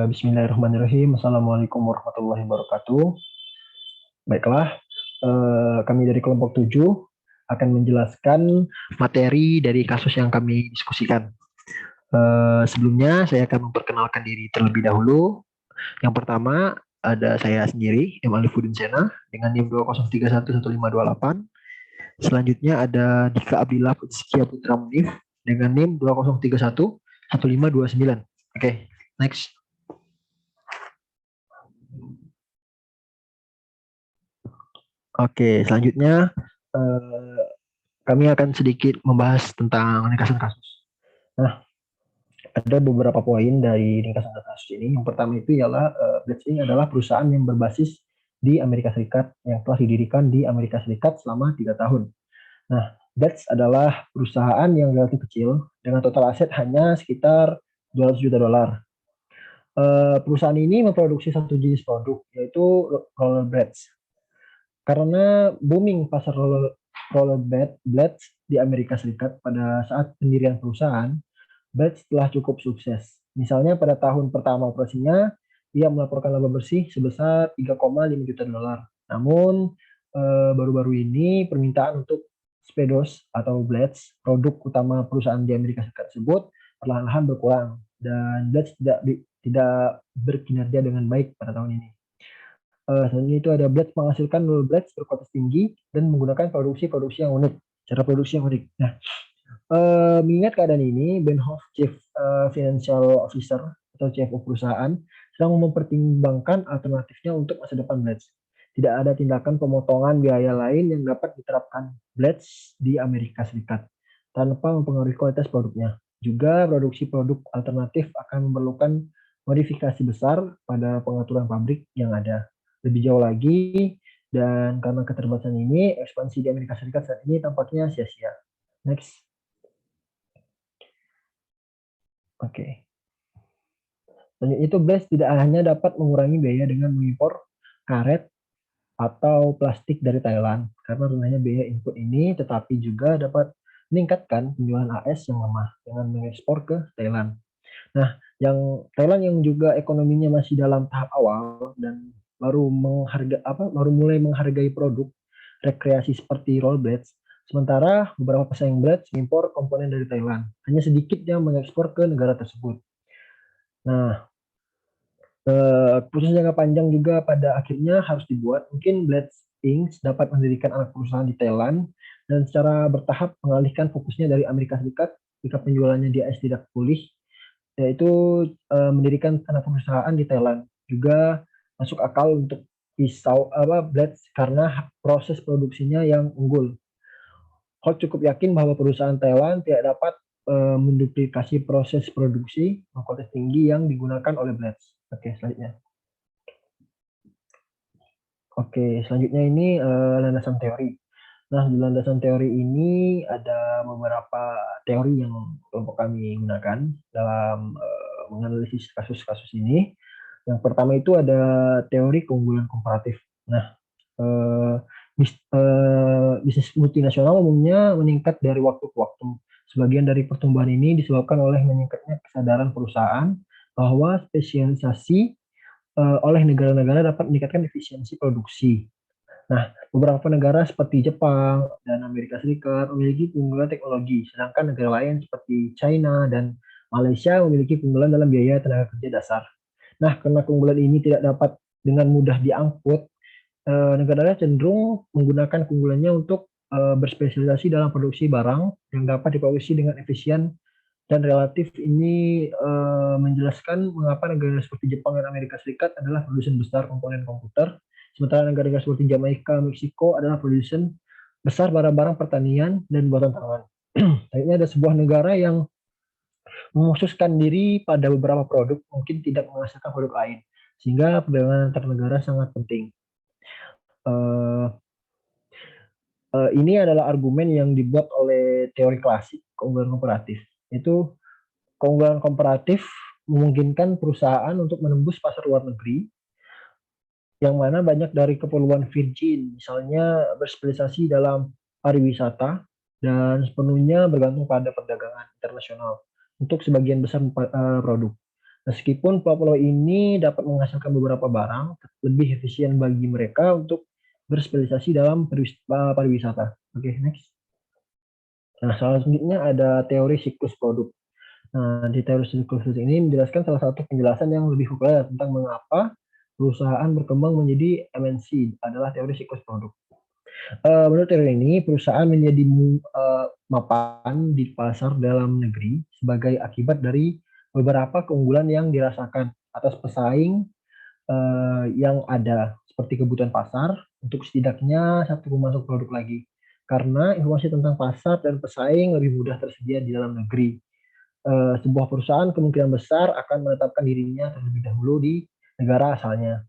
Bismillahirrahmanirrahim. Assalamualaikum warahmatullahi wabarakatuh. Baiklah, kami dari kelompok 7 akan menjelaskan materi dari kasus yang kami diskusikan. Sebelumnya saya akan memperkenalkan diri terlebih dahulu. Yang pertama ada saya sendiri, M. Alifuddin Sena dengan NIM 20311528. Selanjutnya ada Dika Abdillah Sekia Putra Munif dengan NIM 20311529. Oke, next. Oke, selanjutnya kami akan sedikit membahas tentang ringkasan kasus. Nah, ada beberapa poin dari ringkasan kasus ini. Yang pertama itu ialah Blitz ini adalah perusahaan yang berbasis di Amerika Serikat yang telah didirikan di Amerika Serikat selama 3 tahun. Nah, Blitz adalah perusahaan yang relatif kecil dengan total aset hanya sekitar 200 juta dolar. Perusahaan ini memproduksi satu jenis produk, yaitu rollerblades. Karena booming pasar rollerblades di Amerika Serikat pada saat pendirian perusahaan, Blades telah cukup sukses. Misalnya pada tahun pertama operasinya, ia melaporkan laba bersih sebesar 3,5 juta dolar. Namun baru-baru ini permintaan untuk Speedos atau Blades, produk utama perusahaan di Amerika Serikat tersebut, perlahan-lahan berkurang dan Blades tidak berkinerja dengan baik pada tahun ini. Selanjutnya itu ada Blades menghasilkan blades berkualitas tinggi dan menggunakan produksi yang unik, cara produksi yang unik. Nah, mengingat keadaan ini, Benhoff, Chief Financial Officer atau CFO perusahaan, sedang mempertimbangkan alternatifnya untuk masa depan Blades. Tidak ada tindakan pemotongan biaya lain yang dapat diterapkan Blades di Amerika Serikat tanpa mempengaruhi kualitas produknya. Juga produksi produk alternatif akan memerlukan modifikasi besar pada pengaturan pabrik yang ada. Lebih jauh lagi, dan karena keterbatasan ini, ekspansi di Amerika Serikat saat ini tampaknya sia-sia. Next. Oke. Selanjutnya itu Blades tidak hanya dapat mengurangi biaya dengan mengimpor karet atau plastik dari Thailand karena renahnya biaya input ini, tetapi juga dapat meningkatkan penjualan AS yang lemah dengan mengekspor ke Thailand. Nah, yang Thailand yang juga ekonominya masih dalam tahap awal dan baru mulai menghargai produk rekreasi seperti rollerblades, sementara beberapa pesaing blades mengimpor komponen dari Thailand. Hanya sedikit yang mengekspor ke negara tersebut. Nah, proses jangka panjang juga pada akhirnya harus dibuat. Mungkin Blades Inc. dapat mendirikan anak perusahaan di Thailand dan secara bertahap mengalihkan fokusnya dari Amerika Serikat jika penjualannya di AS tidak pulih, yaitu mendirikan anak perusahaan di Thailand. Juga masuk akal untuk Blades karena proses produksinya yang unggul. Holt cukup yakin bahwa perusahaan Thailand tidak dapat menduplikasi proses produksi kualitas tinggi yang digunakan oleh Blades. Oke, selanjutnya. Oke, selanjutnya ini landasan teori. Nah, di landasan teori ini ada beberapa teori yang kelompok kami gunakan dalam menganalisis kasus-kasus ini. Yang pertama itu ada teori keunggulan komparatif. Nah, bisnis multinasional umumnya meningkat dari waktu ke waktu. Sebagian dari pertumbuhan ini disebabkan oleh meningkatnya kesadaran perusahaan bahwa spesialisasi oleh negara-negara dapat meningkatkan efisiensi produksi. Nah, beberapa negara seperti Jepang dan Amerika Serikat memiliki keunggulan teknologi, sedangkan negara lain seperti China dan Malaysia memiliki keunggulan dalam biaya tenaga kerja dasar. Nah, karena keunggulan ini tidak dapat dengan mudah diangkut, negara cenderung menggunakan keunggulannya untuk berspesialisasi dalam produksi barang yang dapat diproduksi dengan efisien dan relatif. Ini menjelaskan mengapa negara seperti Jepang dan Amerika Serikat adalah produsen besar komponen komputer, sementara negara-negara seperti Jamaika, Meksiko adalah produsen besar barang-barang pertanian dan buatan tangan. Akhirnya ada sebuah negara yang mengkhususkan diri pada beberapa produk, mungkin tidak menghasilkan produk lain, sehingga perdagangan antar negara sangat penting. Ini adalah argumen yang dibuat oleh teori klasik keunggulan komparatif. Itu keunggulan komparatif memungkinkan perusahaan untuk menembus pasar luar negeri yang mana banyak dari keperluan Virgin, misalnya berspesialisasi dalam pariwisata dan sepenuhnya bergantung pada perdagangan internasional. untuk sebagian besar produk. Meskipun pulau-pulau ini dapat menghasilkan beberapa barang, lebih efisien bagi mereka untuk berspesialisasi dalam pariwisata. Oke, next. Nah, selanjutnya ada teori siklus produk. Nah, di teori siklus produk ini menjelaskan salah satu penjelasan yang lebih populer tentang mengapa perusahaan berkembang menjadi MNC adalah teori siklus produk. Menurut teori ini, perusahaan menjadi mapan di pasar dalam negeri sebagai akibat dari beberapa keunggulan yang dirasakan atas pesaing yang ada, seperti kebutuhan pasar untuk setidaknya satu pemasok produk lagi. Karena informasi tentang pasar dan pesaing lebih mudah tersedia di dalam negeri. Sebuah perusahaan kemungkinan besar akan menetapkan dirinya terlebih dahulu di negara asalnya.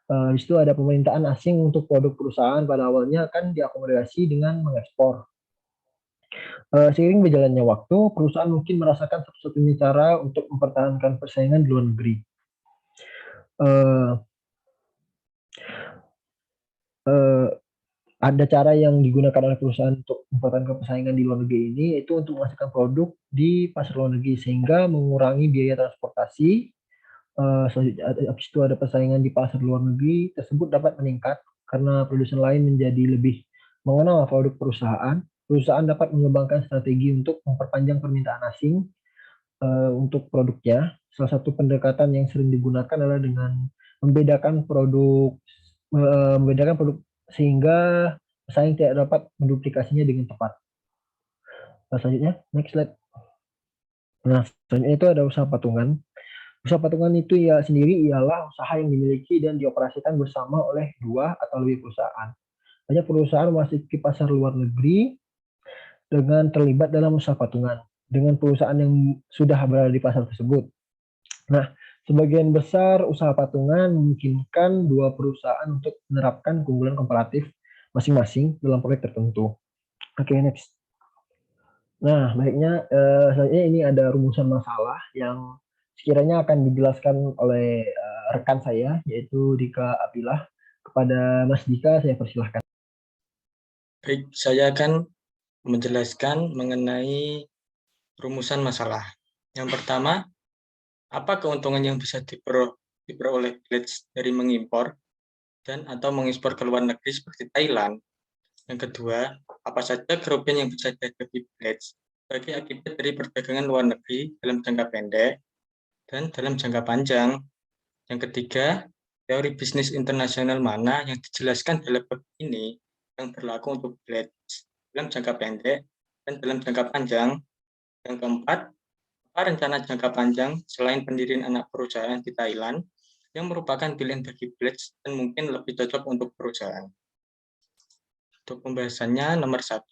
Di situ ada pemerintahan asing untuk produk perusahaan pada awalnya akan diakomodasi dengan mengekspor. Seiring berjalannya waktu, perusahaan mungkin merasakan satu-satunya cara untuk mempertahankan persaingan di luar negeri. Uh, uh, ada cara yang digunakan oleh perusahaan untuk mempertahankan persaingan di luar negeri ini, yaitu untuk menghasilkan produk di pasar luar negeri sehingga mengurangi biaya transportasi. Habis itu ada persaingan di pasar luar negeri tersebut dapat meningkat karena produsen lain menjadi lebih mengenal produk perusahaan. Perusahaan dapat mengembangkan strategi untuk memperpanjang permintaan asing untuk produknya. Salah satu pendekatan yang sering digunakan adalah dengan membedakan produk sehingga pesaing tidak dapat menduplikasinya dengan tepat. Selanjutnya, next slide. Nah, selanjutnya itu ada usaha patungan. Usaha patungan itu ya sendiri ialah usaha yang dimiliki dan dioperasikan bersama oleh dua atau lebih perusahaan. Banyak perusahaan memasuki pasar luar negeri dengan terlibat dalam usaha patungan dengan perusahaan yang sudah berada di pasar tersebut. Nah, sebagian besar usaha patungan memungkinkan dua perusahaan untuk menerapkan keunggulan komparatif masing-masing dalam proyek tertentu. Oke, next. Nah, baiknya selanjutnya ini ada rumusan masalah yang sekiranya akan dijelaskan oleh rekan saya, yaitu Dika Apilah. Kepada Mas Dika, saya persilahkan. Baik, saya akan menjelaskan mengenai rumusan masalah. Yang pertama, apa keuntungan yang bisa diperoleh Blades dari mengimpor dan atau mengekspor ke luar negeri seperti Thailand? Yang kedua, apa saja kerugian yang bisa dihadapi Blades sebagai akibat dari perdagangan luar negeri dalam jangka pendek dan dalam jangka panjang? Yang ketiga, teori bisnis internasional mana yang dijelaskan dalam bab ini yang berlaku untuk Blades dalam jangka pendek dan dalam jangka panjang? Yang keempat, apa rencana jangka panjang selain pendirian anak perusahaan di Thailand yang merupakan pilihan bagi Blades dan mungkin lebih cocok untuk perusahaan? Untuk pembahasannya, nomor 1,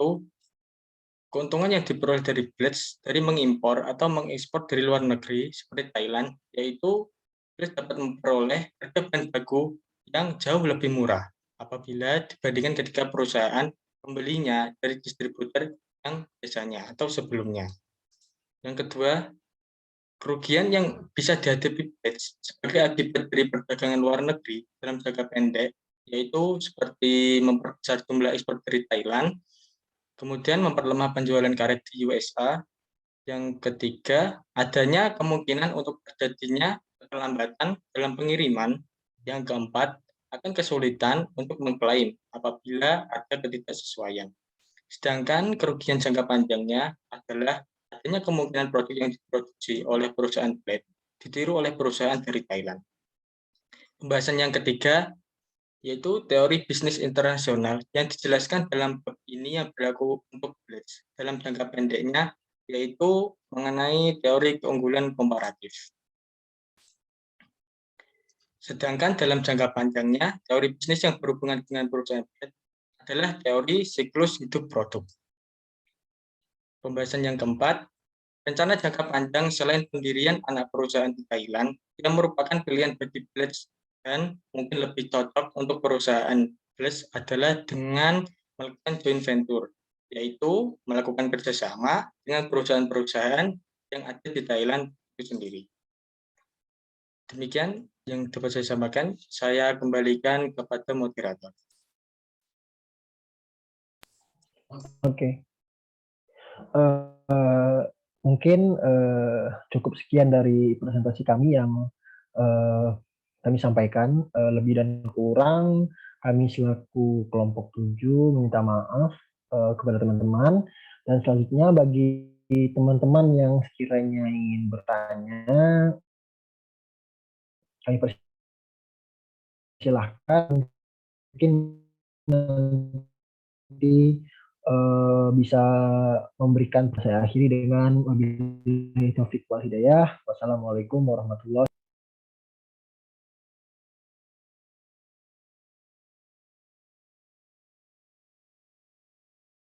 keuntungan yang diperoleh dari Blades dari mengimpor atau mengekspor dari luar negeri seperti Thailand, yaitu Blades dapat memperoleh harga bahan baku yang jauh lebih murah apabila dibandingkan ketika perusahaan membelinya dari distributor yang biasanya atau sebelumnya. Yang kedua, kerugian yang bisa dihadapi Blades sebagai akibat dari perdagangan luar negeri dalam jangka pendek, yaitu seperti memperbesar jumlah ekspor dari Thailand, kemudian memperlemah penjualan karet di USA. Yang ketiga, adanya kemungkinan untuk terjadinya keterlambatan dalam pengiriman. Yang keempat, akan kesulitan untuk mengklaim apabila ada ketidaksesuaian. Sedangkan kerugian jangka panjangnya adalah adanya kemungkinan produk yang diproduksi oleh perusahaan Blade ditiru oleh perusahaan dari Thailand. Pembahasan yang ketiga yaitu teori bisnis internasional yang dijelaskan dalam bab ini yang berlaku untuk Blades dalam jangka pendeknya, yaitu mengenai teori keunggulan komparatif. Sedangkan dalam jangka panjangnya, teori bisnis yang berhubungan dengan perusahaan Blades adalah teori siklus hidup produk. Pembahasan yang keempat, rencana jangka panjang selain pendirian anak perusahaan di Thailand yang merupakan pilihan bagi Blades dan mungkin lebih cocok untuk perusahaan Blades adalah dengan melakukan joint venture, yaitu melakukan kerjasama dengan perusahaan-perusahaan yang ada di Thailand itu sendiri. Demikian yang dapat saya sampaikan. Saya kembalikan kepada moderator. Oke. mungkin cukup sekian dari presentasi kami yang kami sampaikan. Lebih dan kurang kami selaku kelompok 7 meminta maaf kepada teman-teman, dan selanjutnya bagi teman-teman yang sekiranya ingin bertanya, kami persilahkan. Mungkin nanti bisa memberikan, saya akhiri dengan wabillahi taufiq wal hidayah. Wassalamualaikum warahmatullahi